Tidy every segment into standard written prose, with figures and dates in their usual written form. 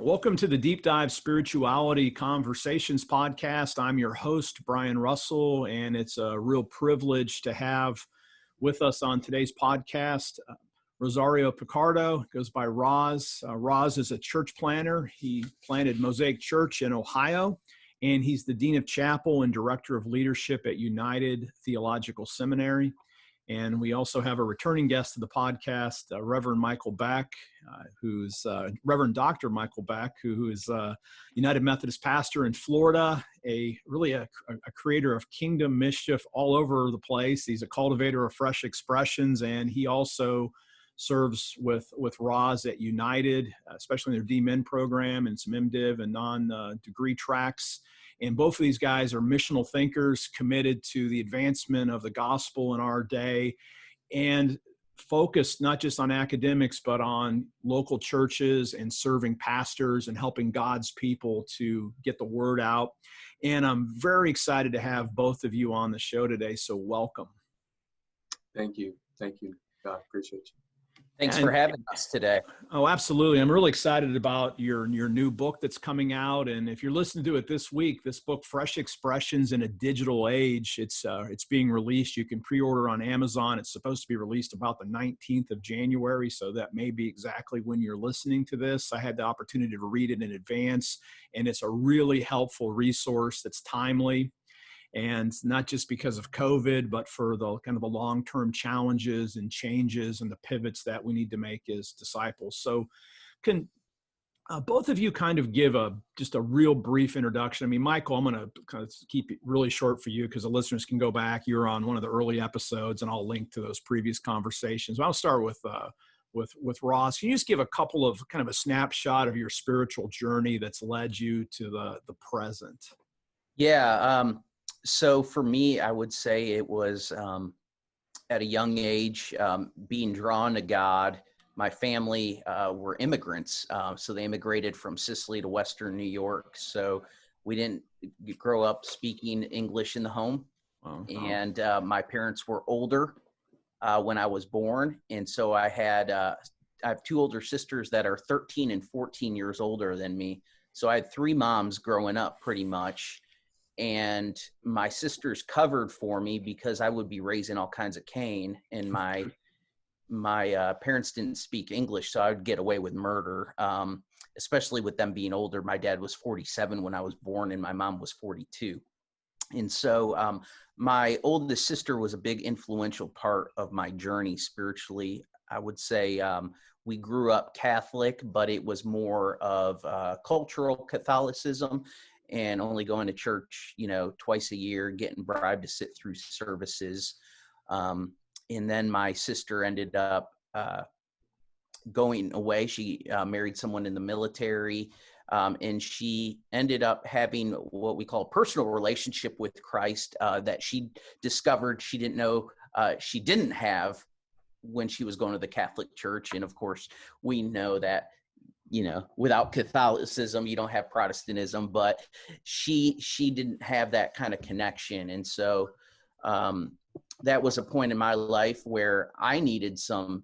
Welcome to the Deep Dive Spirituality Conversations podcast. I'm your host, Brian Russell, and it's a real privilege to have with us on today's podcast Rosario Picardo, goes by Roz. Roz is a church planner. He planted Mosaic Church in Ohio, and he's the Dean of Chapel and Director of Leadership at United Theological Seminary. And we also have a returning guest to the podcast, Reverend Michael Beck, who's Reverend Dr. Michael Beck, who is a United Methodist pastor in Florida, a creator of kingdom mischief all over the place. He's a cultivator of fresh expressions, and he also serves with Roz at United, especially in their D-Min program and some MDiv and non-degree tracks. And both of these guys are missional thinkers committed to the advancement of the gospel in our day and focused not just on academics, but on local churches and serving pastors and helping God's people to get the word out. And I'm very excited to have both of you on the show today, so welcome. Thank you. Thank you. God, appreciate you. Thanks for having us today. Oh, absolutely. I'm really excited about your new book that's coming out. And if you're listening to it this week, this book, Fresh Expressions in a Digital Age, it's being released. You can pre-order on Amazon. It's supposed to be released about the 19th of January. So that may be exactly when you're listening to this. I had the opportunity to read it in advance, and it's a really helpful resource that's timely. And not just because of COVID, but for the kind of the long-term challenges and changes and the pivots that we need to make as disciples. So can both of you kind of give just a real brief introduction? I mean, Michael, I'm going to kind of keep it really short for you because the listeners can go back. You're on one of the early episodes, and I'll link to those previous conversations. But I'll start with Ross. Can you just give a couple of kind of a snapshot of your spiritual journey that's led you to the present? Yeah. So for me, I would say it was at a young age, being drawn to God. My family were immigrants, so they immigrated from Sicily to Western New York. So we didn't grow up speaking English in the home. Wow. And my parents were older when I was born. And so I have two older sisters that are 13 and 14 years older than me. So I had three moms growing up pretty much. And my sisters covered for me because I would be raising all kinds of Cain, and my parents didn't speak English, so I would get away with murder, especially with them being older. My dad was 47 when I was born, and my mom was 42. And so my oldest sister was a big influential part of my journey spiritually. I would say we grew up Catholic, but it was more of cultural Catholicism, and only going to church, twice a year, getting bribed to sit through services. And then my sister ended up going away. She married someone in the military, and she ended up having what we call a personal relationship with Christ that she discovered she didn't know she didn't have when she was going to the Catholic Church. And of course, we know that without Catholicism, you don't have Protestantism, but she didn't have that kind of connection. And so that was a point in my life where I needed some,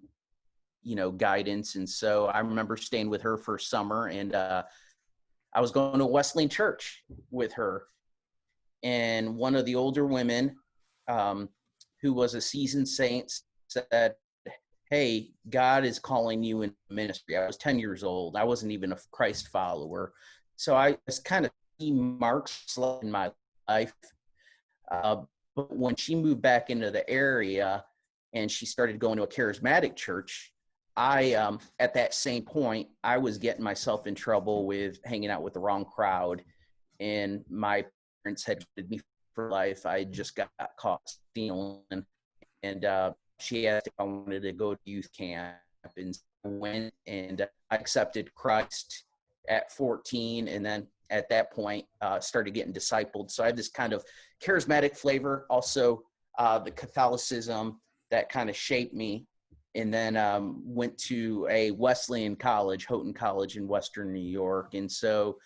guidance. And so I remember staying with her for a summer, and I was going to a Wesleyan church with her. And one of the older women who was a seasoned saint said, "Hey, God is calling you in ministry." I was 10 years old. I wasn't even a Christ follower. So I was kind of seeing marks in my life. But when she moved back into the area and she started going to a charismatic church, at that same point, I was getting myself in trouble with hanging out with the wrong crowd. And my parents had committed me for life. I just got caught stealing. And she asked if I wanted to go to youth camp, and I went, and I accepted Christ at 14. And then at that point, started getting discipled. So I have this kind of charismatic flavor, also the Catholicism that kind of shaped me. And then went to a Wesleyan college, Houghton College in Western New York. And so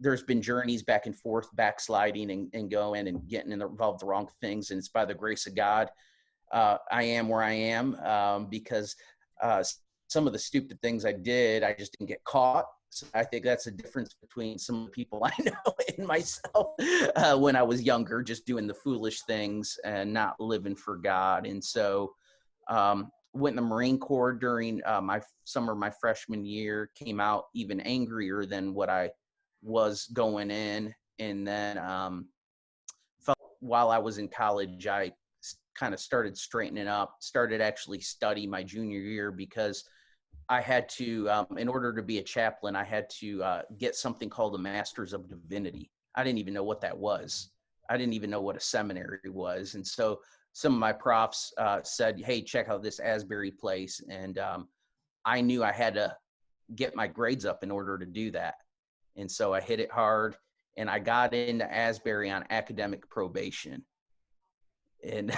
there's been journeys back and forth, backsliding and going and getting involved in the wrong things. And it's by the grace of God I am where I am because some of the stupid things I did, I just didn't get caught. So I think that's a difference between some of the people I know and myself when I was younger, just doing the foolish things and not living for God. And so went in the Marine Corps during my summer, my freshman year, came out even angrier than what I was going in. And then while I was in college, I kind of started straightening up, started actually study my junior year because I had to, in order to be a chaplain, I had to get something called a Master's of Divinity. I didn't even know what that was. I didn't even know what a seminary was. And so some of my profs said, hey, check out this Asbury place. And I knew I had to get my grades up in order to do that. And so I hit it hard, and I got into Asbury on academic probation. And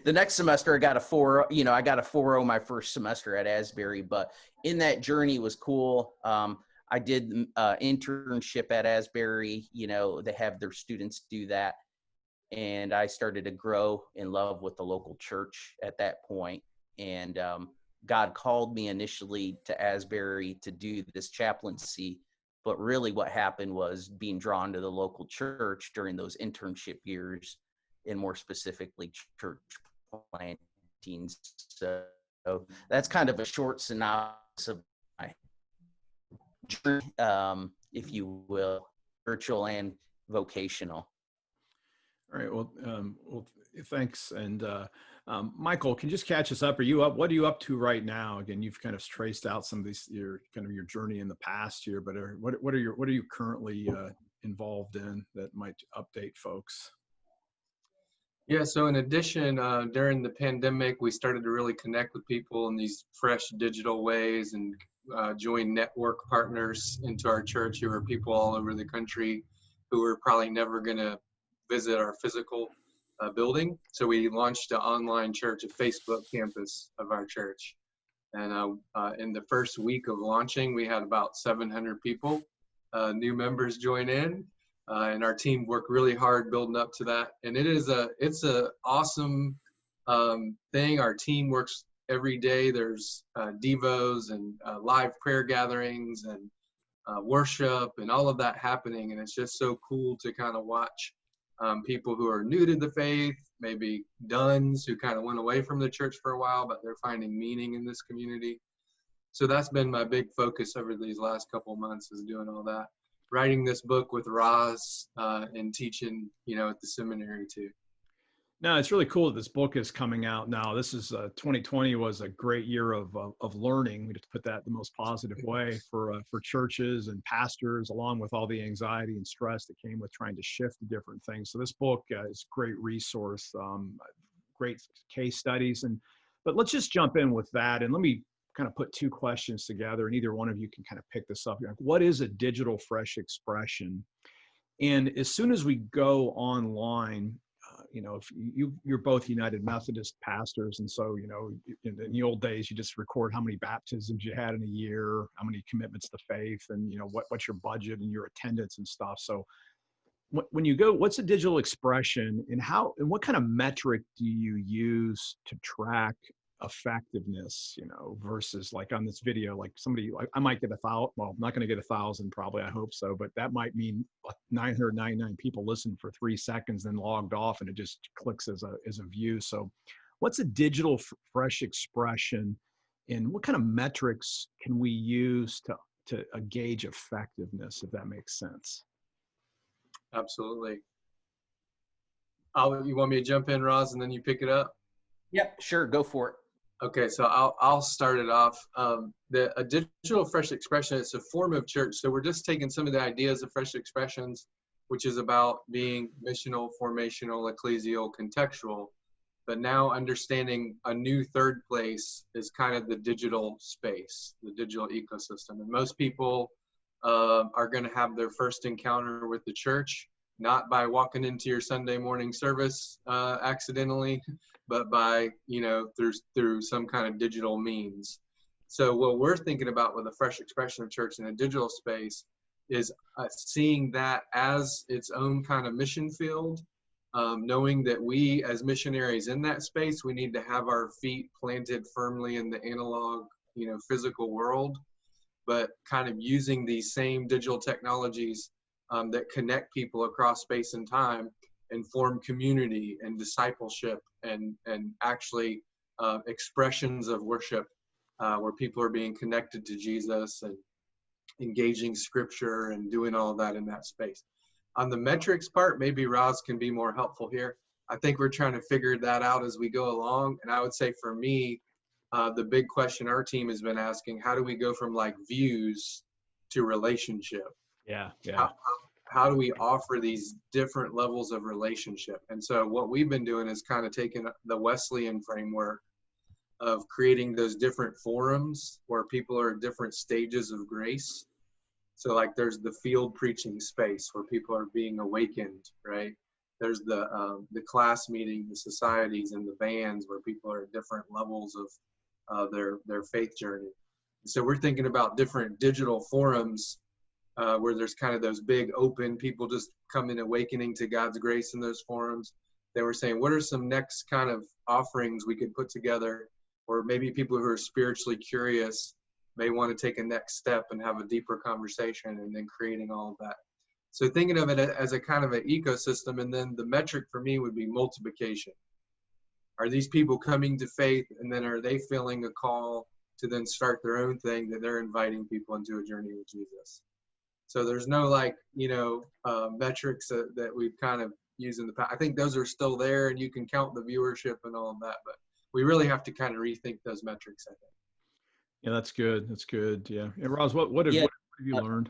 the next semester I got a 4.0 my first semester at Asbury, but in that journey was cool. I did internship at Asbury, they have their students do that. And I started to grow in love with the local church at that point. And God called me initially to Asbury to do this chaplaincy. But really what happened was being drawn to the local church during those internship years, and more specifically church plantings. So that's kind of a short synopsis of my journey, if you will, spiritual and vocational. All right. Well, thanks. And Michael, can you just catch us up? Are you up? What are you up to right now? Again, you've kind of traced out some of these your journey in the past year, but what are you currently involved in that might update folks? Yeah, so in addition, during the pandemic, we started to really connect with people in these fresh digital ways and join network partners into our church who are people all over the country who were probably never going to visit our physical building. So we launched an online church, a Facebook campus of our church. And in the first week of launching, we had about 700 people, new members join in. And our team worked really hard building up to that. And it's a awesome thing. Our team works every day. There's devos and live prayer gatherings and worship and all of that happening. And it's just so cool to kind of watch people who are new to the faith, maybe duns who kind of went away from the church for a while, but they're finding meaning in this community. So that's been my big focus over these last couple of months, is doing all that. Writing this book with Roz and teaching, at the seminary too. No, it's really cool that this book is coming out now. This is 2020 was a great year of learning. We just put that the most positive way for churches and pastors, along with all the anxiety and stress that came with trying to shift to different things. So this book is a great resource, great case studies. But let's just jump in with that, and let me kind of put two questions together, and either one of you can kind of pick this up. Like, what is a digital fresh expression? And as soon as we go online, if you're both United Methodist pastors, and so, in the old days, you just record how many baptisms you had in a year, how many commitments to faith, and, what's your budget and your attendance and stuff. So when you go, what's a digital expression, and what kind of metric do you use to track effectiveness, versus like on this video, like somebody, like I might get 1,000, well, I'm not going to get 1,000 probably, I hope so, but that might mean 999 people listened for 3 seconds, then logged off, and it just clicks as a view. So what's a digital fresh expression, and what kind of metrics can we use to gauge effectiveness, if that makes sense? Absolutely. You want me to jump in, Roz, and then you pick it up? Yeah, sure. Go for it. Okay, so I'll start it off. A digital fresh expression, it's a form of church. So we're just taking some of the ideas of fresh expressions, which is about being missional, formational, ecclesial, contextual, but now understanding a new third place is kind of the digital space, the digital ecosystem. And most people are going to have their first encounter with the church, not by walking into your Sunday morning service accidentally, but by, through some kind of digital means. So what we're thinking about with a fresh expression of church in a digital space is seeing that as its own kind of mission field, knowing that we as missionaries in that space, we need to have our feet planted firmly in the analog, physical world. but kind of using these same digital technologies that connect people across space and time and form community and discipleship and actually expressions of worship where people are being connected to Jesus and engaging scripture and doing all of that in that space. On the metrics part, maybe Roz can be more helpful here. I think we're trying to figure that out as we go along. And I would say for me, the big question our team has been asking, how do we go from like views to relationship? Yeah. How do we offer these different levels of relationship? And so what we've been doing is kind of taking the Wesleyan framework of creating those different forums where people are at different stages of grace. So like there's the field preaching space where people are being awakened, right? There's the class meeting, the societies and the bands where people are at different levels of their faith journey. So we're thinking about different digital forums where there's kind of those big open, people just come in awakening to God's grace in those forums. They were saying, what are some next kind of offerings we could put together, or maybe people who are spiritually curious may want to take a next step and have a deeper conversation, and then creating all of that. So thinking of it as a kind of an ecosystem, and then the metric for me would be multiplication. Are these people coming to faith, and then are they feeling a call to then start their own thing that they're inviting people into a journey with Jesus? So there's no like, metrics that we've kind of used in the past. I think those are still there, and you can count the viewership and all of that, but we really have to kind of rethink those metrics, I think. Yeah, that's good. That's good. Yeah. And Roz, what have you learned?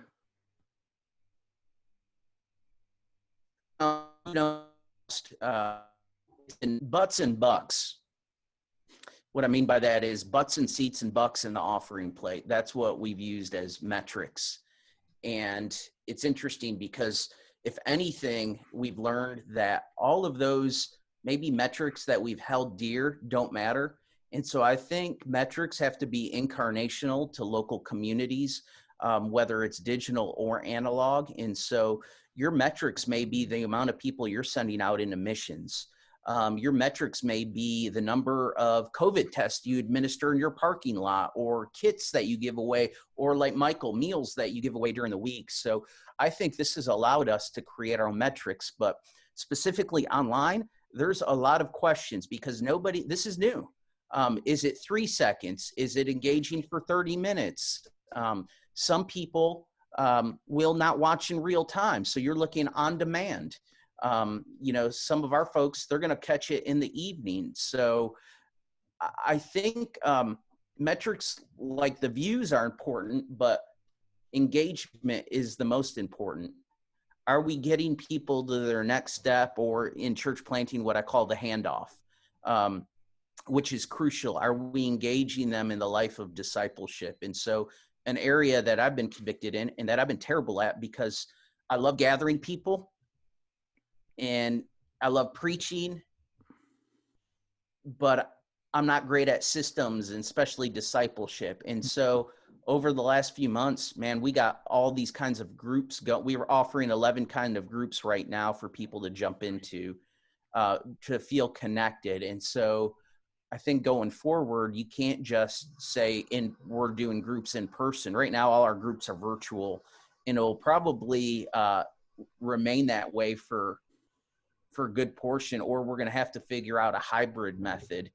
Butts and bucks. What I mean by that is butts and seats and bucks in the offering plate. That's what we've used as metrics. And it's interesting because if anything, we've learned that all of those maybe metrics that we've held dear don't matter. And so I think metrics have to be incarnational to local communities, whether it's digital or analog. And so your metrics may be the amount of people you're sending out into missions. Your metrics may be the number of COVID tests you administer in your parking lot, or kits that you give away, or like Michael, meals that you give away during the week. So I think this has allowed us to create our own metrics, but specifically online, there's a lot of questions because this is new. Is it 3 seconds? Is it engaging for 30 minutes? Some people will not watch in real time. So you're looking on demand. Some of our folks, they're going to catch it in the evening. So I think metrics like the views are important, but engagement is the most important. Are we getting people to their next step, or in church planting, what I call the handoff, which is crucial? Are we engaging them in the life of discipleship? And so an area that I've been convicted in and that I've been terrible at, because I love gathering people and I love preaching, but I'm not great at systems and especially discipleship. And so over the last few months, man, we got all these kinds of groups go. We were offering 11 kind of groups right now for people to jump into to feel connected. And so I think going forward, you can't just say we're doing groups in person. Right now, all our groups are virtual, and it'll probably remain that way for a good portion, or we're going to have to figure out a hybrid method.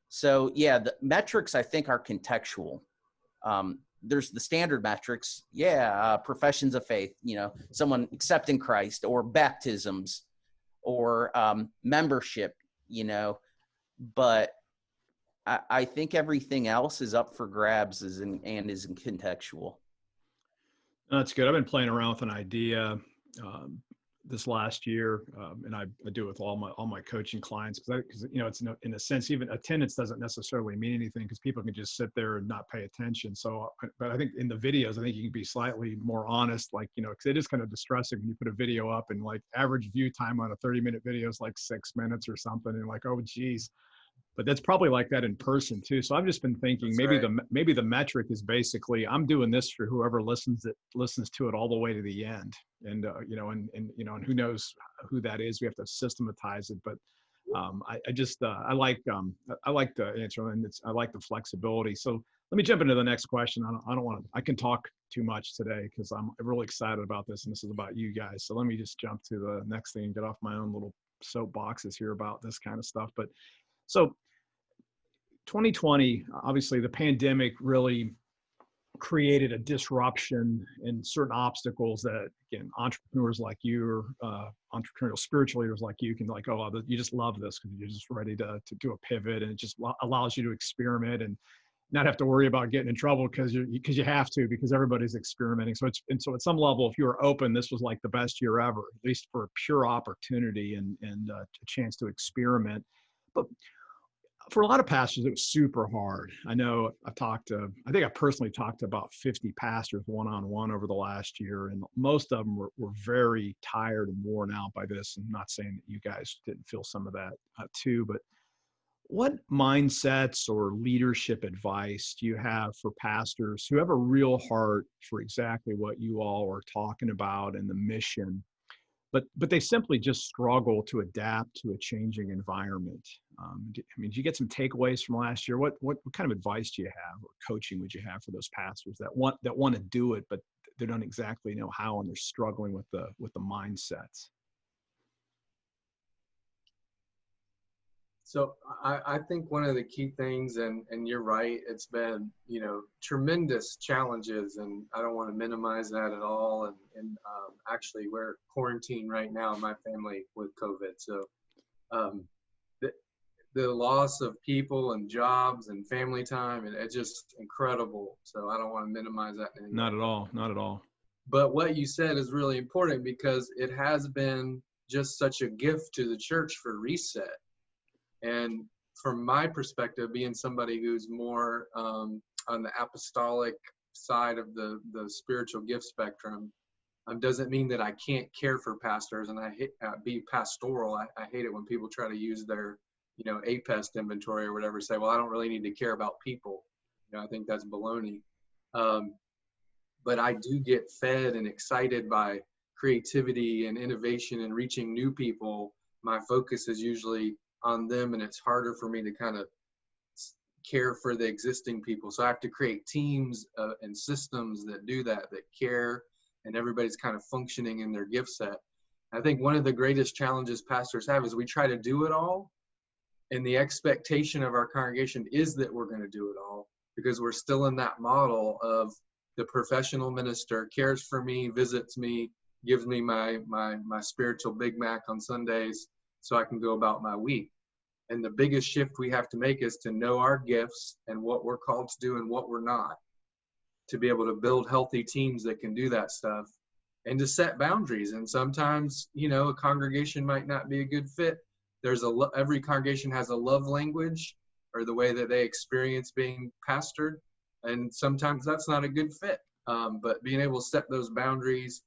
So yeah, the metrics I think are contextual. There's the standard metrics. Professions of faith, someone accepting Christ, or baptisms, or membership, but I think everything else is up for grabs and is contextual. That's good. I've been playing around with an idea this last year, and I do it with all my coaching clients because it's in a sense, even attendance doesn't necessarily mean anything because people can just sit there and not pay attention. So, but I think in the videos, I think you can be slightly more honest, because it is kind of distressing when you put a video up and like average view time on a 30-minute video is like 6 minutes or something, and like, oh geez. But that's probably like that in person too. So I've just been thinking maybe the metric is basically I'm doing this for whoever listens to it all the way to the end, and and who knows who that is. We have to systematize it, but I like the answer, and I like the flexibility. So Let me jump into the next question. I don't want to, I can talk too much today because I'm really excited about this, and this is about you guys. So let me just jump to the next thing and get off my own little soapboxes here about this kind of stuff. But so 2020, obviously the pandemic really created a disruption and certain obstacles that, again, entrepreneurs like you or entrepreneurial spiritual leaders like you can like, oh, you just love this because you're just ready to do a pivot, and it just allows you to experiment and not have to worry about getting in trouble because you have to, because everybody's experimenting. So so at some level, if you were open, this was like the best year ever, at least for pure opportunity and a chance to experiment. But for a lot of pastors, it was super hard. I know I think I personally talked to about 50 pastors one-on-one over the last year, and most of them were very tired and worn out by this. I'm not saying that you guys didn't feel some of that too, but what mindsets or leadership advice do you have for pastors who have a real heart for exactly what you all are talking about and the mission, but they simply just struggle to adapt to a changing environment? I mean, did you get some takeaways from last year? What kind of advice do you have, or coaching would you have for those pastors that want to do it, but they don't exactly know how, and they're struggling with the mindsets? So I think one of the key things, and you're right, it's been, tremendous challenges, and I don't want to minimize that at all. And actually, we're quarantined right now in my family with COVID. So the loss of people and jobs and family time, and it's just incredible. So I don't want to minimize that. Not at all. Not at all. But what you said is really important, because it has been just such a gift to the church for reset. And from my perspective, being somebody who's more on the apostolic side of the spiritual gift spectrum, doesn't mean that I can't care for pastors and be pastoral. I hate it when people try to use their, APEST inventory or whatever, say, well, I don't really need to care about people. I think that's baloney. But I do get fed and excited by creativity and innovation and reaching new people. My focus is usually on them, and it's harder for me to kind of care for the existing people. So I have to create teams and systems that do that care, and everybody's kind of functioning in their gift set. I think one of the greatest challenges pastors have is we try to do it all, and the expectation of our congregation is that we're going to do it all, because we're still in that model of the professional minister cares for me, visits me, gives me my spiritual Big Mac on Sundays so I can go about my week. And the biggest shift we have to make is to know our gifts and what we're called to do and what we're not, to be able to build healthy teams that can do that stuff, and to set boundaries. And sometimes, a congregation might not be a good fit. Every congregation has a love language, or the way that they experience being pastored. And sometimes that's not a good fit. But being able to set those boundaries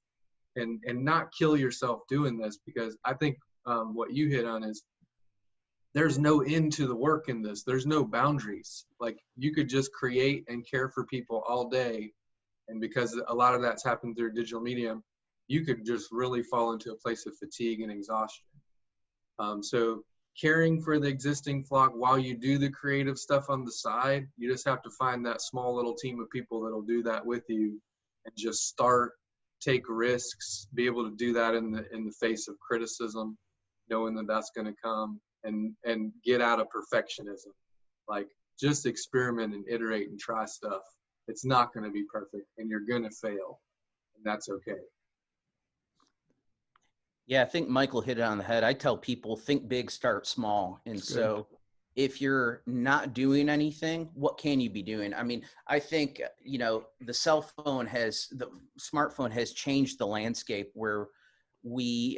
and not kill yourself doing this, because I think what you hit on is there's no end to the work in this. There's no boundaries. Like, you could just create and care for people all day. And because a lot of that's happened through digital medium, you could just really fall into a place of fatigue and exhaustion. So caring for the existing flock while you do the creative stuff on the side, you just have to find that small little team of people that'll do that with you, and just start, take risks, be able to do that in the face of criticism, knowing that that's going to come, and get out of perfectionism. Like, just experiment and iterate and try stuff. It's not going to be perfect, and you're going to fail, and that's okay. Yeah, I think Michael hit it on the head. I tell people, think big, start small. And so if you're not doing anything, what can you be doing? I mean, I think, the smartphone has changed the landscape, where we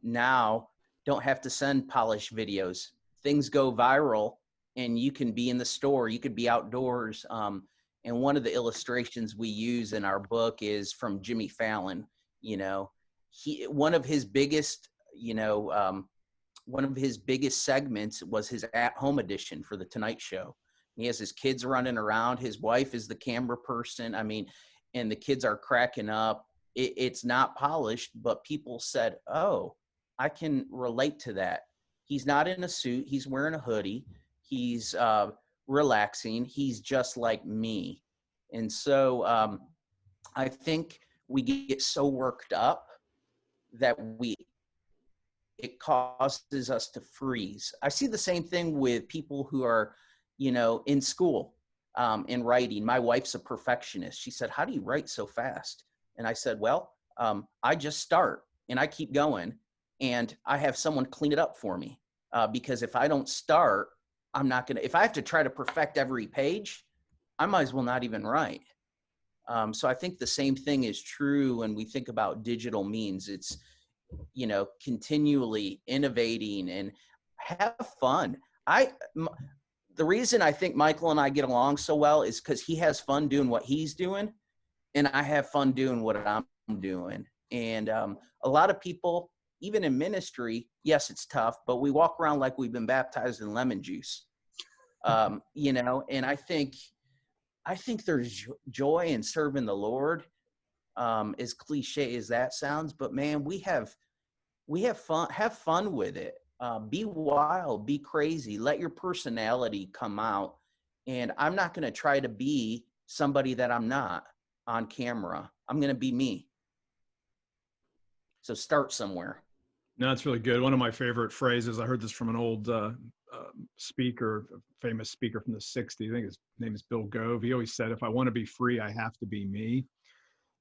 now don't have to send polished videos. Things go viral, and you can be in the store, you could be outdoors. And one of the illustrations we use in our book is from Jimmy Fallon. One of his biggest segments was his at-home edition for the Tonight Show. He has his kids running around. His wife is the camera person. I mean, and the kids are cracking up. It's not polished, but people said, oh, I can relate to that. He's not in a suit. He's wearing a hoodie. He's relaxing. He's just like me. And so I think we get so worked up that it causes us to freeze. I see the same thing with people who are, in school, in writing. My wife's a perfectionist. She said, "How do you write so fast?" And I said, "Well, I just start and I keep going, and I have someone clean it up for me. Because if I don't start, I'm not going to, if I have to try to perfect every page, I might as well not even write." So I think the same thing is true when we think about digital means. It's, continually innovating and have fun. The reason I think Michael and I get along so well is because he has fun doing what he's doing, and I have fun doing what I'm doing. And a lot of people, even in ministry, yes, it's tough, but we walk around like we've been baptized in lemon juice. And I think there's joy in serving the Lord, as cliche as that sounds, but man, we have fun with it. Be wild, be crazy, let your personality come out. And I'm not going to try to be somebody that I'm not on camera. I'm going to be me. So start somewhere. No, that's really good. One of my favorite phrases, I heard this from an old speaker, a famous speaker from the 60s. I think his name is Bill Gove. He always said, "If I want to be free, I have to be me."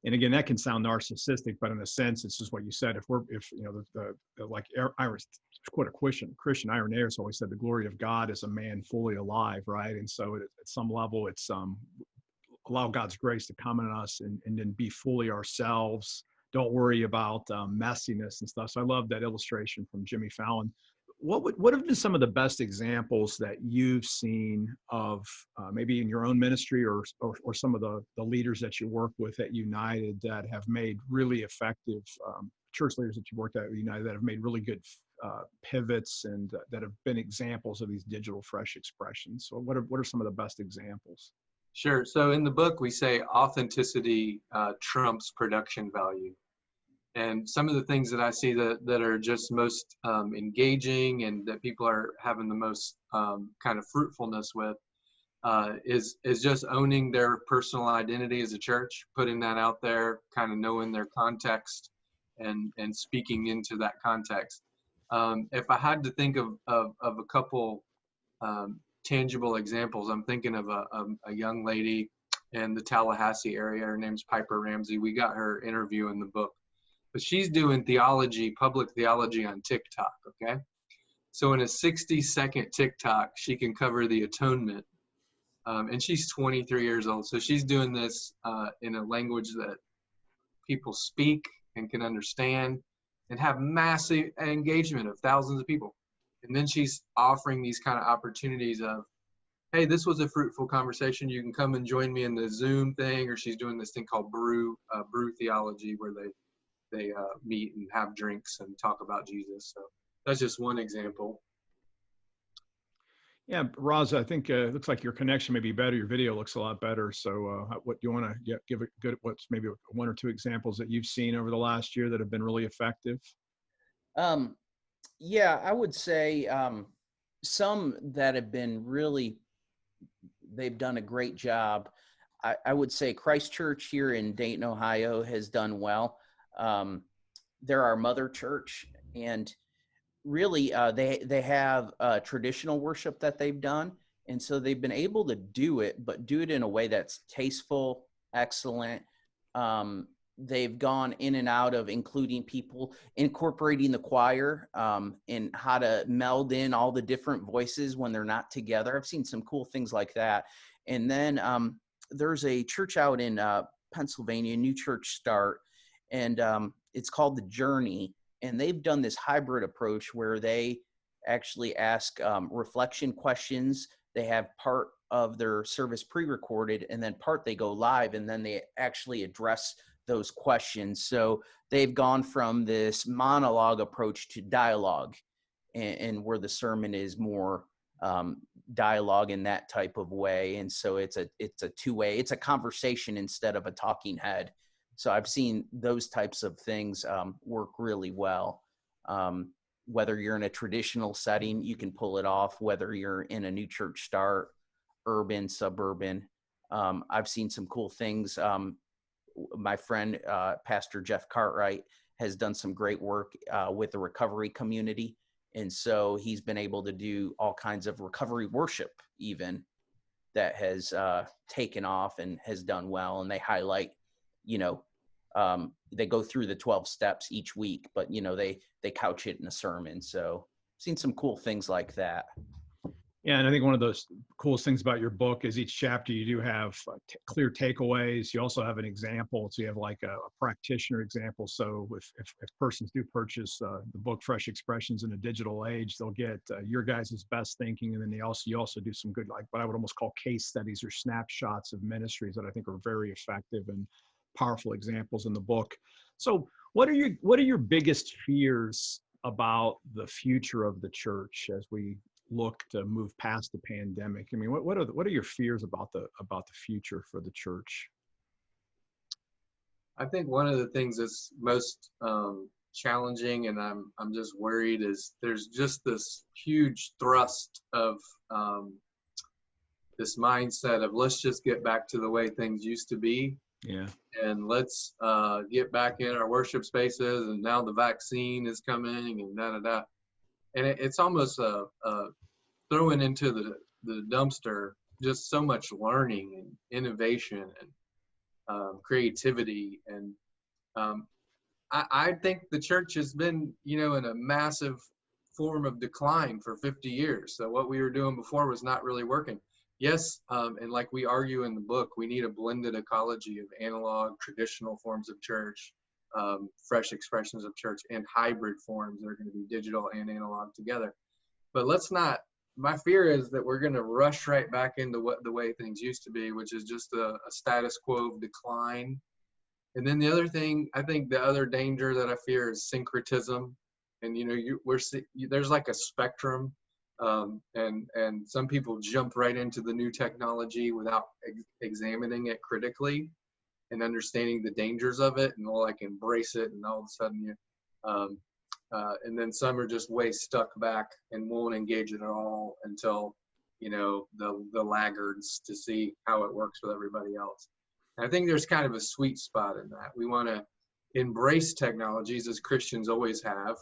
And again, that can sound narcissistic, but in a sense, it's just what you said. Like Iris, quote a Christian Irenaeus always said, "The glory of God is a man fully alive," right? And so at some level, it's allow God's grace to come in us and then be fully ourselves. Don't worry about messiness and stuff. So I love that illustration from Jimmy Fallon. What have been some of the best examples that you've seen of maybe in your own ministry or some of the leaders that you work with at United that have made really effective church leaders that you worked at United that have made really good pivots and that have been examples of these digital fresh expressions? So what are some of the best examples? Sure. So in the book, we say authenticity trumps production value. And some of the things that I see that are just most engaging and that people are having the most kind of fruitfulness with is just owning their personal identity as a church, putting that out there, kind of knowing their context and speaking into that context. If I had to think of a couple tangible examples, I'm thinking of a young lady in the Tallahassee area. Her name's Piper Ramsey. We got her interview in the book. But she's doing public theology on TikTok, okay? So in a 60-second TikTok, she can cover the atonement. And she's 23 years old. So she's doing this in a language that people speak and can understand and have massive engagement of thousands of people. And then she's offering these kind of opportunities of, hey, this was a fruitful conversation. You can come and join me in the Zoom thing. Or she's doing this thing called brew theology, where they meet and have drinks and talk about Jesus. So that's just one example. Yeah, Roz, I think it looks like your connection may be better. Your video looks a lot better. So what do you want to give what's maybe one or two examples that you've seen over the last year that have been really effective? Yeah, I would say some that have been really, they've done a great job. I would say Christ Church here in Dayton, Ohio has done well. They're our mother church, and really they have traditional worship that they've done, and so they've been able to do it, but do it in a way that's tasteful, excellent. They've gone in and out of including people, incorporating the choir, and how to meld in all the different voices when they're not together. I've seen some cool things like that. And then there's a church out in Pennsylvania, new church start, and it's called The Journey. And they've done this hybrid approach where they actually ask reflection questions. They have part of their service pre-recorded, and then part they go live, and then they actually address those questions. So they've gone from this monologue approach to dialogue, and where the sermon is more dialogue in that type of way. And so it's a two-way, it's a conversation instead of a talking head. So I've seen those types of things work really well. Whether you're in a traditional setting, you can pull it off. Whether you're in a new church start, urban, suburban. I've seen some cool things. My friend, Pastor Jeff Cartwright, has done some great work with the recovery community. And so he's been able to do all kinds of recovery worship even that has taken off and has done well. And they highlight, they go through the 12 steps each week, but, they couch it in a sermon. So I've seen some cool things like that. Yeah, and I think one of those coolest things about your book is each chapter you do have clear takeaways. You also have an example, so you have like a practitioner example. So if persons do purchase the book Fresh Expressions in a Digital Age, they'll get your guys' best thinking, and then you also do some good, like what I would almost call case studies or snapshots of ministries that I think are very effective and powerful examples in the book. So what are your biggest fears about the future of the church as we look to move past the pandemic? I mean, what are your fears about the future for the church? I think one of the things that's most challenging, and I'm just worried, is there's just this huge thrust of this mindset of let's just get back to the way things used to be. Yeah. And let's get back in our worship spaces, and now the vaccine is coming, and da-da-da. And it's almost throwing into the dumpster just so much learning and innovation and creativity. And I think the church has been, in a massive form of decline for 50 years. So what we were doing before was not really working. Yes, and like we argue in the book, we need a blended ecology of analog, traditional forms of church, fresh expressions of church, and hybrid forms that are going to be digital and analog together. But my fear is that we're going to rush right back into the way things used to be, which is just a status quo of decline. And then the other thing, I think the other danger that I fear is syncretism. And, there's like a spectrum. And some people jump right into the new technology without examining it critically and understanding the dangers of it, and they'll like embrace it, and all of a sudden and then some are just way stuck back and won't engage it at all until the laggards to see how it works with everybody else. And I think there's kind of a sweet spot in that. We want to embrace technologies as Christians always have,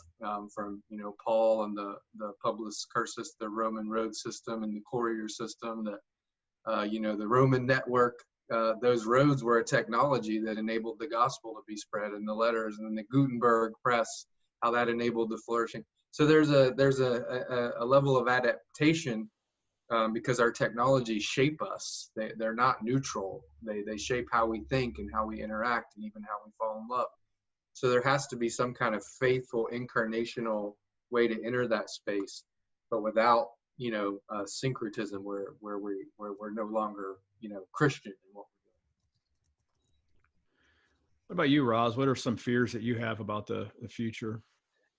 from Paul and the Publius Cursus, the Roman road system, and the courier system, the Roman network. Those roads were a technology that enabled the gospel to be spread, and the letters, and then the Gutenberg press, how that enabled the flourishing. So there's a level of adaptation because our technologies shape us. They're not neutral. They shape how we think and how we interact, and even how we fall in love. So there has to be some kind of faithful incarnational way to enter that space, but without syncretism where we're no longer Christian in what we're doing. What about you, Roz? What are some fears that you have about the future?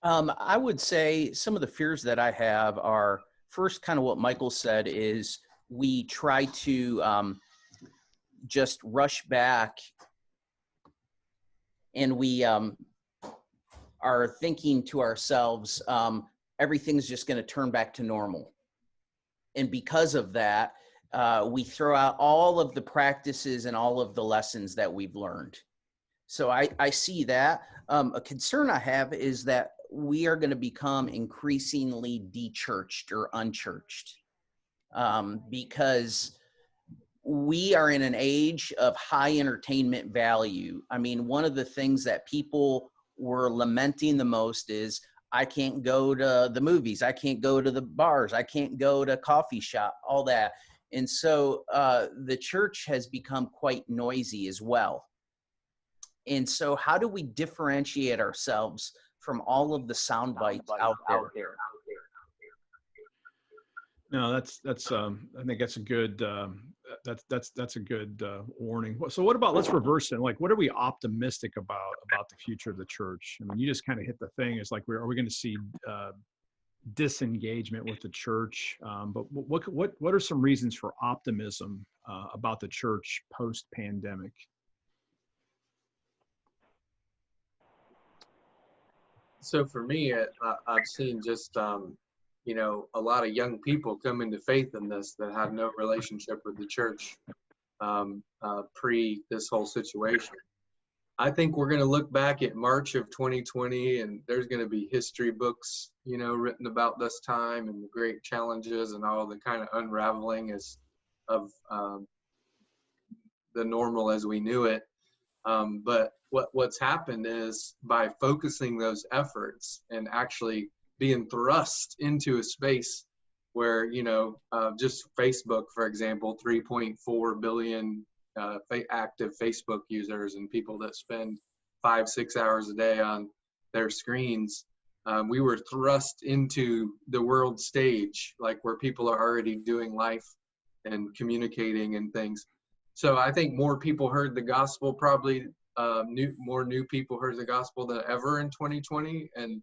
I would say some of the fears that I have are, first, kind of what Michael said, is we try to just rush back, and we are thinking to ourselves, everything's just going to turn back to normal. And because of that, we throw out all of the practices and all of the lessons that we've learned. So I see that. A concern I have is that we are going to become increasingly de-churched or unchurched, because we are in an age of high entertainment value. I mean, one of the things that people were lamenting the most is, I can't go to the movies, I can't go to the bars, I can't go to coffee shop, all that. And so the church has become quite noisy as well. And so how do we differentiate ourselves from all of the sound bites out there? No, that's I think that's a good that's a good warning. So what about, let's reverse it. Like, what are we optimistic about the future of the church? I mean, you just kind of hit the thing. It's like, are we going to see disengagement with the church? But what are some reasons for optimism about the church post-pandemic? So for me, I've seen just a lot of young people coming to faith in this that had no relationship with the church pre this whole situation. I think we're going to look back at March of 2020, and there's going to be history books, written about this time and the great challenges and all the kind of unraveling of the normal as we knew it. But what's happened is, by focusing those efforts and actually being thrust into a space where, just Facebook, for example, 3.4 billion active Facebook users and people that spend 5-6 hours a day on their screens, we were thrust into the world stage, like where people are already doing life and communicating and things. So I think more people heard the gospel, probably more new people heard the gospel than ever in 2020. And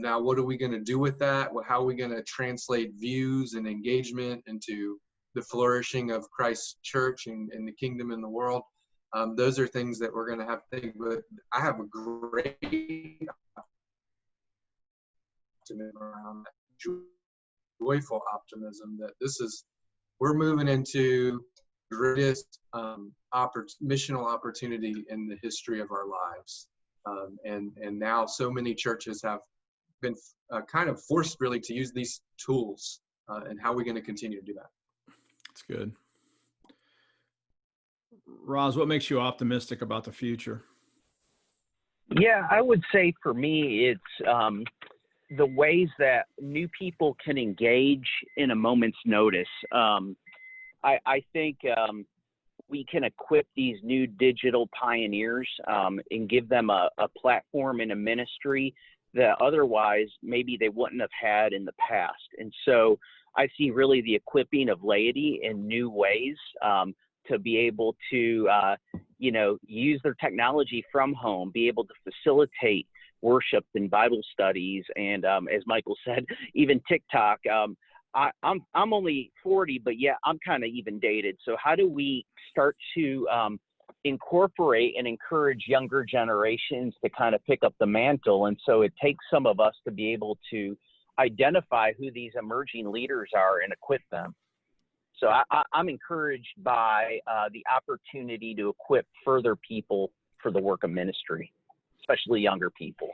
now what are we going to do with that? How are we going to translate views and engagement into the flourishing of Christ's church and the kingdom in the world? Those are things that we're going to have to think about. I have a great optimism around that, joyful optimism that we're moving into the greatest missional opportunity in the history of our lives. And now so many churches have been kind of forced really to use these tools. And how are we going to continue to do that? That's good. Roz, what makes you optimistic about the future? Yeah, I would say for me, it's the ways that new people can engage in a moment's notice. I think we can equip these new digital pioneers and give them a platform and a ministry that otherwise maybe they wouldn't have had in the past. And so I see really the equipping of laity in new ways to be able to, use their technology from home, be able to facilitate worship and Bible studies. And as Michael said, even TikTok. I'm only 40, but yeah, I'm kind of even dated. So how do we start to incorporate and encourage younger generations to kind of pick up the mantle? And so it takes some of us to be able to identify who these emerging leaders are and equip them. So I'm encouraged by the opportunity to equip further people for the work of ministry, especially younger people.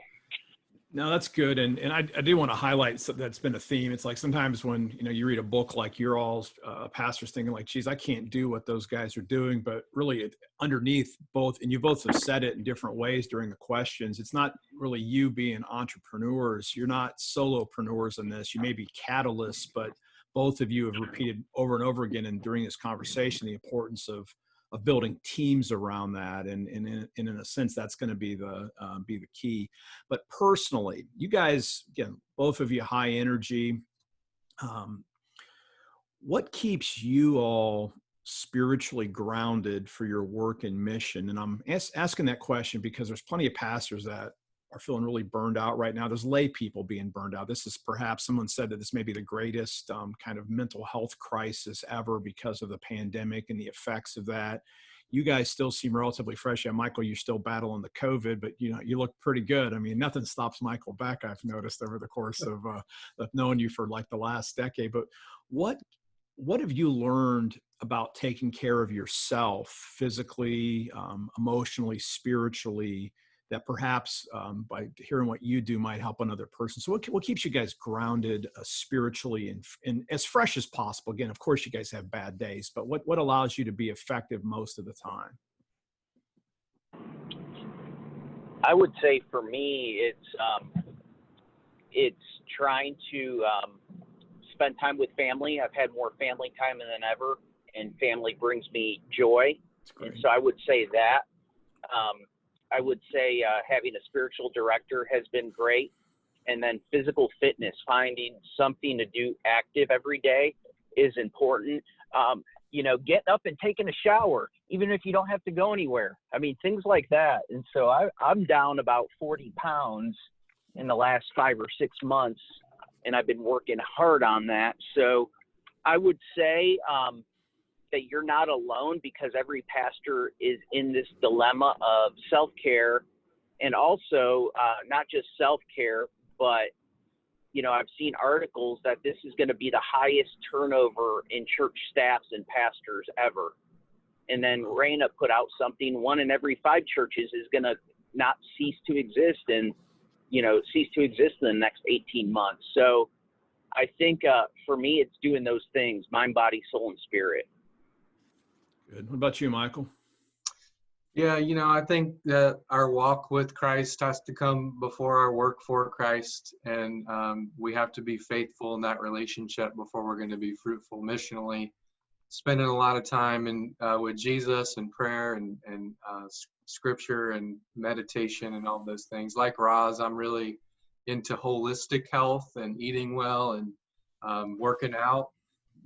No, that's good. And I do want to highlight something that's been a theme. It's like sometimes when, you read a book like your all's pastors thinking like, geez, I can't do what those guys are doing. But really underneath both, and you both have said it in different ways during the questions, it's not really you being entrepreneurs. You're not solopreneurs in this. You may be catalysts, but both of you have repeated over and over again and during this conversation the importance of building teams around that, and in a sense that's going to be the key. But personally, you guys, again, both of you high energy. What keeps you all spiritually grounded for your work and mission? And I'm asking that question because there's plenty of pastors that are feeling really burned out right now. There's lay people being burned out. This is perhaps, someone said that this may be the greatest kind of mental health crisis ever because of the pandemic and the effects of that. You guys still seem relatively fresh. Yeah, Michael, you're still battling the COVID, but you look pretty good. I mean, nothing stops Michael Beck, I've noticed over the course of knowing you for like the last decade. But what have you learned about taking care of yourself physically, emotionally, spiritually, that perhaps by hearing what you do might help another person? So what keeps you guys grounded spiritually and as fresh as possible? Again, of course, you guys have bad days, but what allows you to be effective most of the time? I would say for me, it's trying to spend time with family. I've had more family time than ever, and family brings me joy. And so I would say that. I would say having a spiritual director has been great. And then physical fitness, finding something to do active every day is important. Getting up and taking a shower, even if you don't have to go anywhere. I mean, things like that. And so I'm down about 40 pounds in the last 5 or 6 months, and I've been working hard on that. So I would say that you're not alone, because every pastor is in this dilemma of self-care, and also not just self-care, but I've seen articles that this is going to be the highest turnover in church staffs and pastors ever. And then Raina put out something, 1 in every 5 churches is going to not cease to exist and, cease to exist in the next 18 months. So I think for me, it's doing those things, mind, body, soul, and spirit. Good. What about you, Michael? Yeah, I think that our walk with Christ has to come before our work for Christ, and we have to be faithful in that relationship before we're going to be fruitful missionally. Spending a lot of time with Jesus and prayer and scripture and meditation and all those things. Like Roz, I'm really into holistic health and eating well and working out.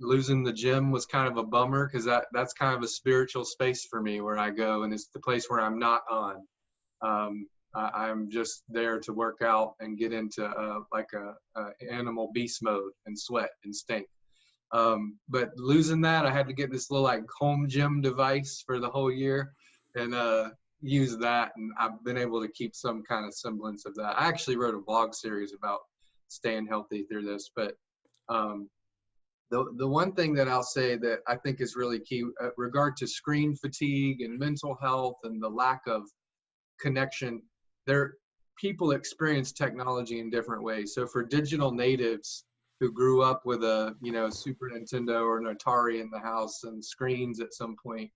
Losing the gym was kind of a bummer because that's kind of a spiritual space for me where I go, and it's the place where I'm not on. I'm just there to work out and get into like a animal beast mode and sweat and stink. But losing that, I had to get this little like home gym device for the whole year and use that, and I've been able to keep some kind of semblance of that. I actually wrote a blog series about staying healthy through this, but the one thing that I'll say that I think is really key regard to screen fatigue and mental health and the lack of connection, people experience technology in different ways. So for digital natives who grew up with a Super Nintendo or an Atari in the house and screens at some point,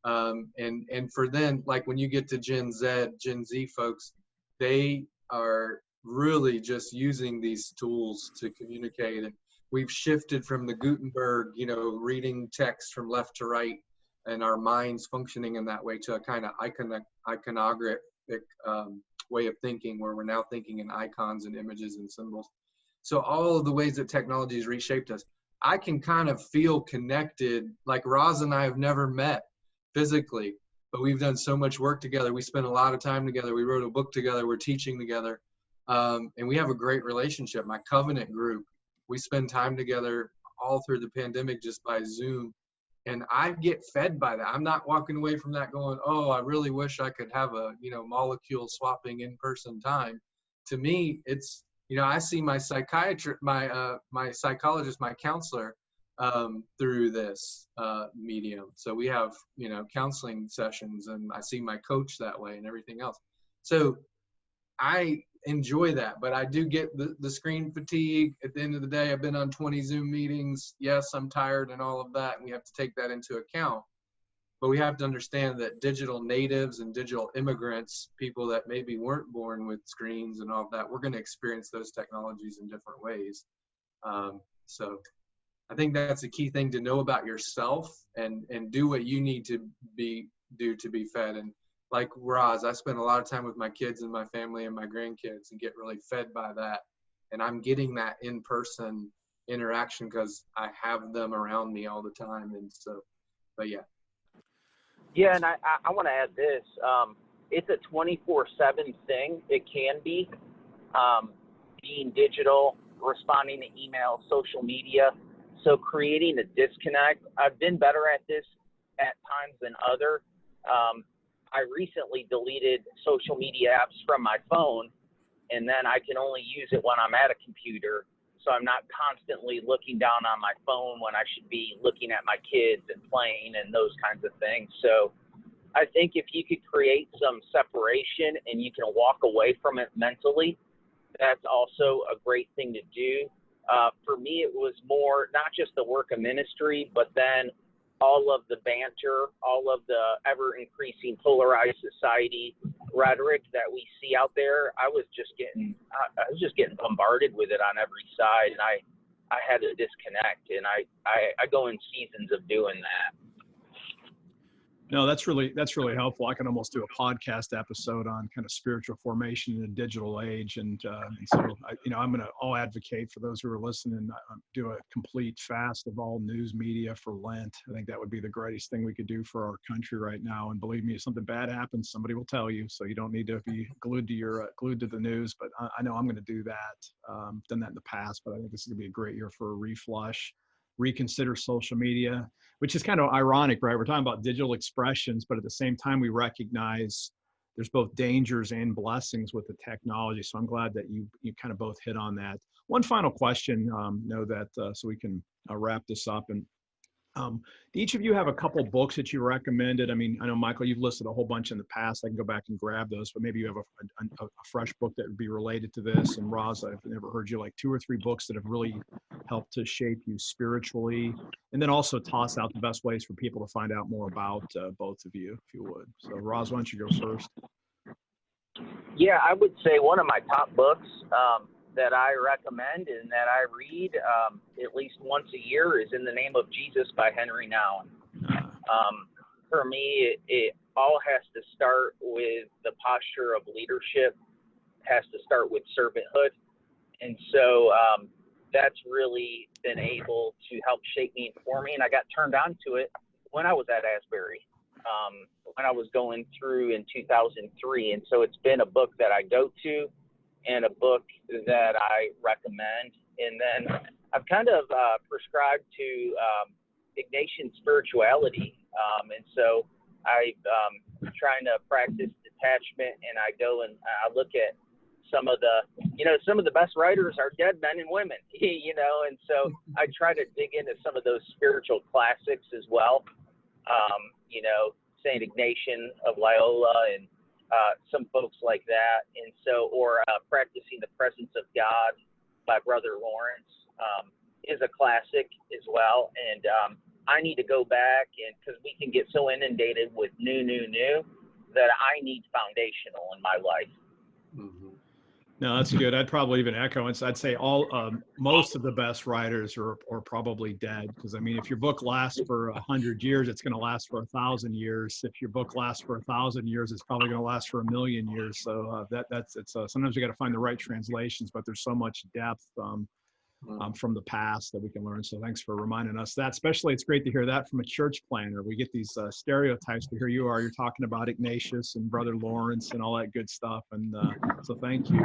and for them, like when you get to Gen Z folks, they are really just using these tools to communicate. And we've shifted from the Gutenberg, reading text from left to right and our minds functioning in that way to a kind of iconographic way of thinking where we're now thinking in icons and images and symbols. So all of the ways that technology has reshaped us, I can kind of feel connected. Like Roz and I have never met physically, but we've done so much work together. We spent a lot of time together. We wrote a book together. We're teaching together. And we have a great relationship. My covenant group, we spend time together all through the pandemic just by Zoom. And I get fed by that. I'm not walking away from that going, oh, I really wish I could have a, molecule swapping in-person time. To me, it's, I see my psychiatrist, my psychologist, my counselor through this medium. So we have, counseling sessions, and I see my coach that way and everything else. So I enjoy that, but I do get the screen fatigue. At the end of the day, I've been on 20 Zoom meetings. Yes, I'm tired and all of that, and we have to take that into account. But we have to understand that digital natives and digital immigrants, people that maybe weren't born with screens and all of that, we're going to experience those technologies in different ways. So I think that's a key thing to know about yourself and do what you need to do to be fed. And like Roz, I spend a lot of time with my kids and my family and my grandkids and get really fed by that. And I'm getting that in-person interaction because I have them around me all the time. And so, but yeah. Yeah, and I want to add this. It's a 24/7 thing. It can be being digital, responding to email, social media. So creating a disconnect. I've been better at this at times than other. I recently deleted social media apps from my phone, and then I can only use it when I'm at a computer. So I'm not constantly looking down on my phone when I should be looking at my kids and playing and those kinds of things. So I think if you could create some separation and you can walk away from it mentally, that's also a great thing to do. For me, it was more not just the work of ministry, but then all of the banter, all of the ever-increasing polarized society rhetoric that we see out there. I was just getting bombarded with it on every side, and I had to disconnect, and I go in seasons of doing that. No, that's really helpful. I can almost do a podcast episode on kind of spiritual formation in a digital age, and so I'll advocate for those who are listening. Do a complete fast of all news media for Lent. I think that would be the greatest thing we could do for our country right now. And believe me, if something bad happens, somebody will tell you. So you don't need to be glued to the news. But I know I'm going to do that. Done that in the past, but I think this is going to be a great year for a reflush. Reconsider social media, which is kind of ironic, right? We're talking about digital expressions, but at the same time, we recognize there's both dangers and blessings with the technology. So I'm glad that you kind of both hit on that. One final question, so we can wrap this up. And each of you have a couple books that you recommended. I mean, I know, Michael, you've listed a whole bunch in the past. I can go back and grab those, but maybe you have a fresh book that would be related to this. And Roz, I've never heard you like 2 or 3 books that have really helped to shape you spiritually. And then also toss out the best ways for people to find out more about both of you, if you would. So Roz, why don't you go first? Yeah, I would say one of my top books that I recommend and that I read at least once a year is In the Name of Jesus by Henry Nouwen. For me, it all has to start with the posture of leadership, has to start with servanthood. And so that's really been able to help shape me and form me. And I got turned on to it when I was at Asbury, when I was going through in 2003. And so it's been a book that I go to and a book that I recommend. And then I've kind of prescribed to Ignatian spirituality. And so I'm trying to practice detachment, and I go and I look at some of the best writers are dead men and women, and so I try to dig into some of those spiritual classics as well. Saint Ignatian of Loyola and some folks like that. And so, or Practicing the Presence of God by Brother Lawrence is a classic as well. And I need to go back, and because we can get so inundated with new, that I need foundational in my life. Mm-hmm. No, that's good. I'd probably even echo, and I'd say most of the best writers are probably dead. Because I mean, if your book lasts for 100 years, it's going to last for 1,000 years. If your book lasts for 1,000 years, it's probably going to last for 1,000,000 years. So sometimes we got to find the right translations, but there's so much depth from the past that we can learn. So thanks for reminding us that. Especially, it's great to hear that from a church planner. We get these stereotypes, but here you are. You're talking about Ignatius and Brother Lawrence and all that good stuff. And so thank you.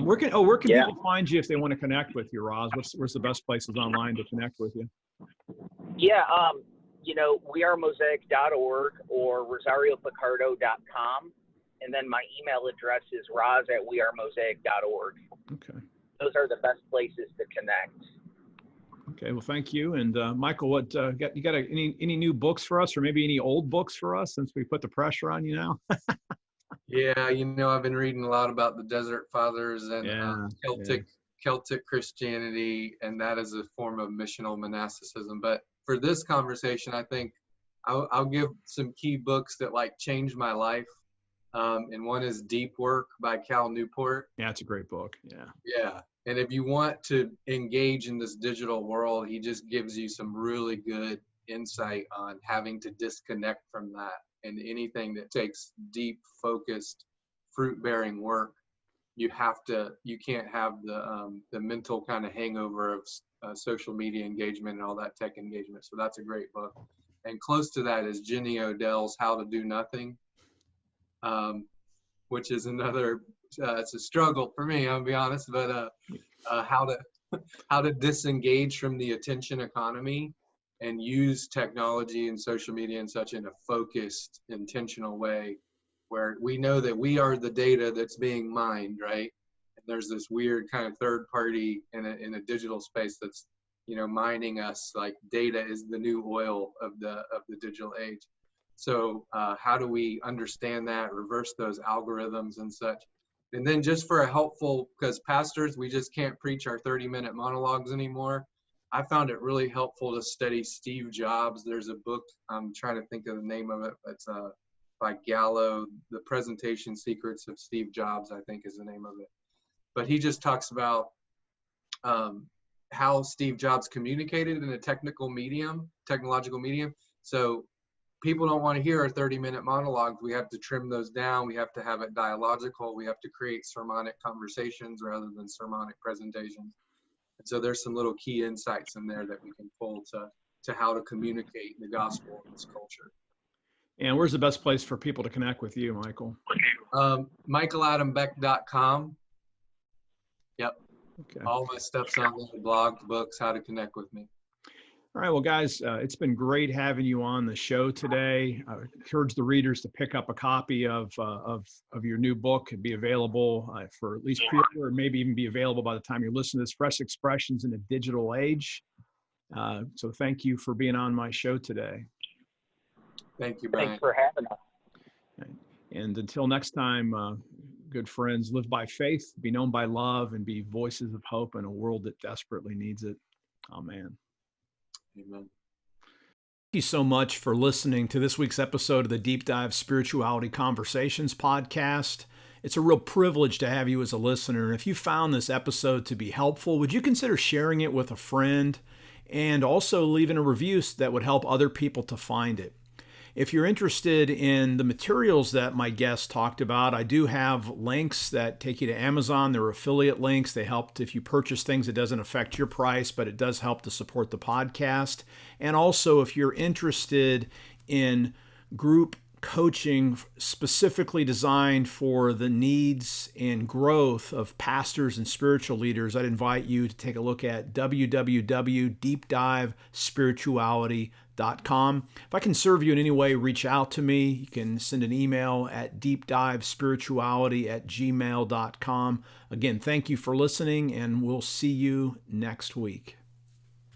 Where can people find you if they want to connect with you, Roz? Where's the best places online to connect with you? Yeah, wearemosaic.org or rosariopicardo.com. And then my email address is roz@wearemosaic.org. Okay. Those are the best places to connect. Okay, well, thank you. And Michael, what you got any new books for us, or maybe any old books for us, since we put the pressure on you now? Yeah, I've been reading a lot about the Desert Fathers and Celtic Christianity, and that is a form of missional monasticism. But for this conversation, I think I'll give some key books that changed my life. And one is Deep Work by Cal Newport. Yeah, it's a great book. Yeah. Yeah. And if you want to engage in this digital world, he just gives you some really good insight on having to disconnect from that. And anything that takes deep, focused, fruit-bearing work, you can't have the mental kind of hangover of social media engagement and all that tech engagement. So that's a great book. And close to that is Jenny Odell's How to Do Nothing, which is another, it's a struggle for me, I'll be honest, but how to disengage from the attention economy and use technology and social media and such in a focused, intentional way, where we know that we are the data that's being mined, right? And there's this weird kind of third party in a digital space that's, mining us. Like data is the new oil of the digital age. So how do we understand that, reverse those algorithms and such? And then just for a helpful, because pastors, we just can't preach our 30-minute monologues anymore. I found it really helpful to study Steve Jobs. There's a book, I'm trying to think of the name of it. It's by Gallo, The Presentation Secrets of Steve Jobs, I think is the name of it. But he just talks about how Steve Jobs communicated in a technological medium. So people don't want to hear our 30-minute monologues. We have to trim those down. We have to have it dialogical. We have to create sermonic conversations rather than sermonic presentations. And so there's some little key insights in there that we can pull to how to communicate the gospel in this culture. And where's the best place for people to connect with you, Michael? MichaelAdamBeck.com. Yep. Okay. All my stuff's on the blog, books, how to connect with me. All right, well, guys, it's been great having you on the show today. I encourage the readers to pick up a copy of your new book. It'd be available for at least pre-order, or maybe even be available by the time you're listening to this. Fresh Expressions in a Digital Age. So thank you for being on my show today. Thank you, Brian. Thanks for having us. And until next time, good friends, live by faith, be known by love, and be voices of hope in a world that desperately needs it. Amen. Amen. Thank you so much for listening to this week's episode of the Deep Dive Spirituality Conversations podcast. It's a real privilege to have you as a listener. And if you found this episode to be helpful, would you consider sharing it with a friend and also leaving a review that would help other people to find it? If you're interested in the materials that my guests talked about, I do have links that take you to Amazon. They're affiliate links. They help if you purchase things. It doesn't affect your price, but it does help to support the podcast. And also, if you're interested in group coaching specifically designed for the needs and growth of pastors and spiritual leaders, I'd invite you to take a look at www.deepdivespirituality.com. If I can serve you in any way, reach out to me. You can send an email at deepdivespirituality@gmail.com. Again, thank you for listening, and we'll see you next week.